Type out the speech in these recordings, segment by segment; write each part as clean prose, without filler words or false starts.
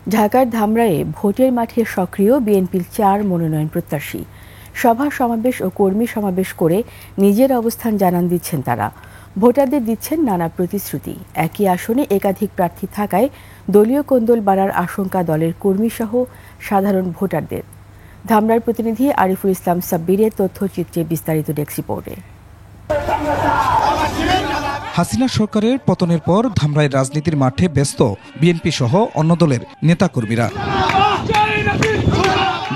ঢাকার ধামরায়ে ভোটের মাঠে সক্রিয় বিএনপির 4 মনোনয়ন প্রত্যাশী। সভা সমাবেশ ও কর্মী সমাবেশ করে নিজের অবস্থান জানান দিচ্ছেন তারা। ভোটারদের দিচ্ছেন নানা প্রতিশ্রুতি। একই আসনে একাধিক প্রার্থী থাকায় দলীয় কোন্দল বাড়ার আশঙ্কা দলের কর্মীসহ সাধারণ ভোটারদের। ধামরার প্রতিনিধি আরিফুল ইসলাম সাব্বিরের তথ্যচিত্রে বিস্তারিত ডেস্ক রিপোর্টে। হাসিনা সরকারের পতনের পর ধামরাই রাজনীতির মাঠে ব্যস্ত বিএনপি সহ অন্য দলের নেতাকর্মীরা।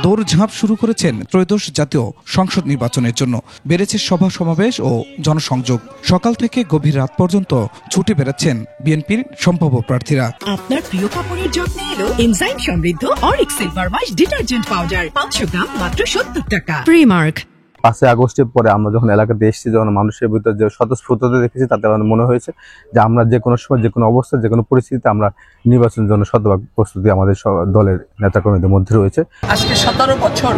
দৌড়ঝাঁপ শুরু করেছেন ত্রয়োদশ জাতীয় সংসদ নির্বাচনের জন্য। বেড়েছে সভা সমাবেশ ও জনসংযোগ। সকাল থেকে গভীর রাত পর্যন্ত ছুটে বেড়াচ্ছেন বিএনপির সম্ভাব্য প্রার্থীরা। আপনার প্রিয় কাপড়ের যত্নে এলো এনজাইম সমৃদ্ধ Arik silver wash detergent powder 500 গ্রাম মাত্র 70 টাকা। প্রিমার্ক। 5 আগস্টের পরে আমরা যখন এলাকাতে এসেছি, যখন মানুষের ভিতরে যে স্বতঃস্ফূর্ততা দেখেছি, তাতে আমার মনে হয়েছে যে আমরা যে কোনো সময়, যে কোনো অবস্থায়, যে কোনো পরিস্থিতিতে আমরা নির্বাচনের জন্য শতভাগ প্রস্তুতি আমাদের দলের নেতাকর্মীদের মধ্যে রয়েছে। আজকে 17 বছর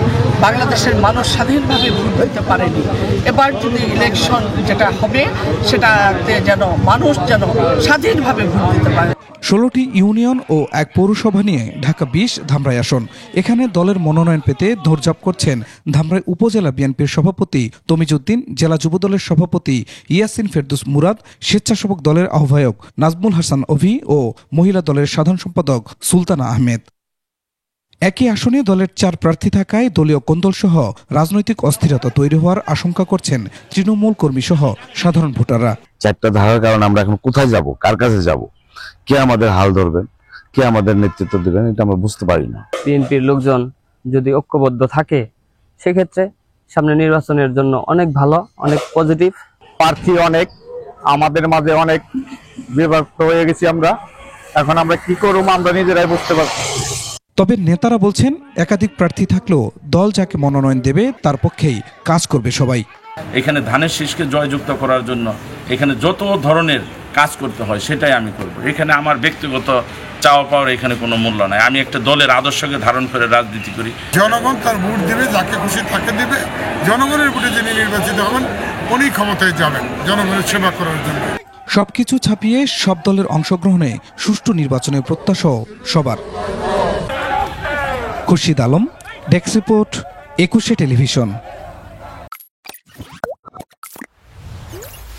বাংলাদেশের মানুষ স্বাধীনভাবে ভোট দিতে পারেনি। এবার যদি ইলেকশন যেটা হবে, সেটাতে যেন মানুষ যেন স্বাধীনভাবে ভোট দিতে পারে। 16টি ইউনিয়ন ও এক পৌরসভা নিয়ে ঢাকা 20 ধামরাই আসন। এখানে দলের মনোনয়ন পেতে দৌড়ঝাঁপ করছেন ধামরাই উপজেলা বিএনপির সভাপতি তমিজউদ্দিন, জেলা যুবদলের সভাপতি ইয়াসিন ফেরদৌস মুরাদ, স্বেচ্ছাসেবক দলের আহ্বায়ক নাজমুল হাসান অভি ও মহিলা দলের সাধারণ সম্পাদক সুলতানা আহমেদ। একই আসনে দলের 4 প্রার্থী থাকায় দলীয় কোন্দলসহ রাজনৈতিক অস্থিরতা তৈরি হওয়ার আশঙ্কা করছেন তৃণমূল কর্মী সহ সাধারণ ভোটাররা। 4টা ধারার কারণে আমরা এখন কোথায় যাব, কার কাছে যাব, কে আমাদের হাল ধরবেন, কে আমাদের নেতৃত্ব দেবেন, এটা আমরা বুঝতে পারি না। বিএনপির লোকজন যদি ঐক্যবদ্ধ থাকে, সেক্ষেত্রে সামনে নির্বাচনের জন্য অনেক ভালো, অনেক পজিটিভ। প্রার্থী অনেক, আমাদের মাঝে অনেক বিভক্ত হয়ে গেছি আমরা। এখন আমরা কি করব আমরা নিজেরাই বুঝতে পারছি। তবে নেতারা বলছেন, একাধিক প্রার্থী থাকলেও দল যাকে মনোনয়ন দেবে তার পক্ষেই কাজ করবে সবাই। এখানে ধানের শীষকে জয়যুক্ত করার জন্য এখানে যত ধরনের কাজ করতে হয় সেটাই আমি করব। এখানে আমার ব্যক্তিগত চাওয়া পাওয়ার এখানে কোনো মূল্য নাই। আমি একটা দলের আদর্শকে ধারণ করে রাজনীতি করি। জনগণ তার ভোট দেবে, যাকে খুশি তাকে দেবে। জনগণের ভোটে যিনি নির্বাচিত হবেন উনি ক্ষমতায় যাবেন জনগণের সেবা করার জন্য। সবকিছু ছাপিয়ে সব দলের অংশগ্রহণে সুষ্ঠু নির্বাচনের প্রত্যাশা সবার। Khurshid Alam, desk report, 21 television.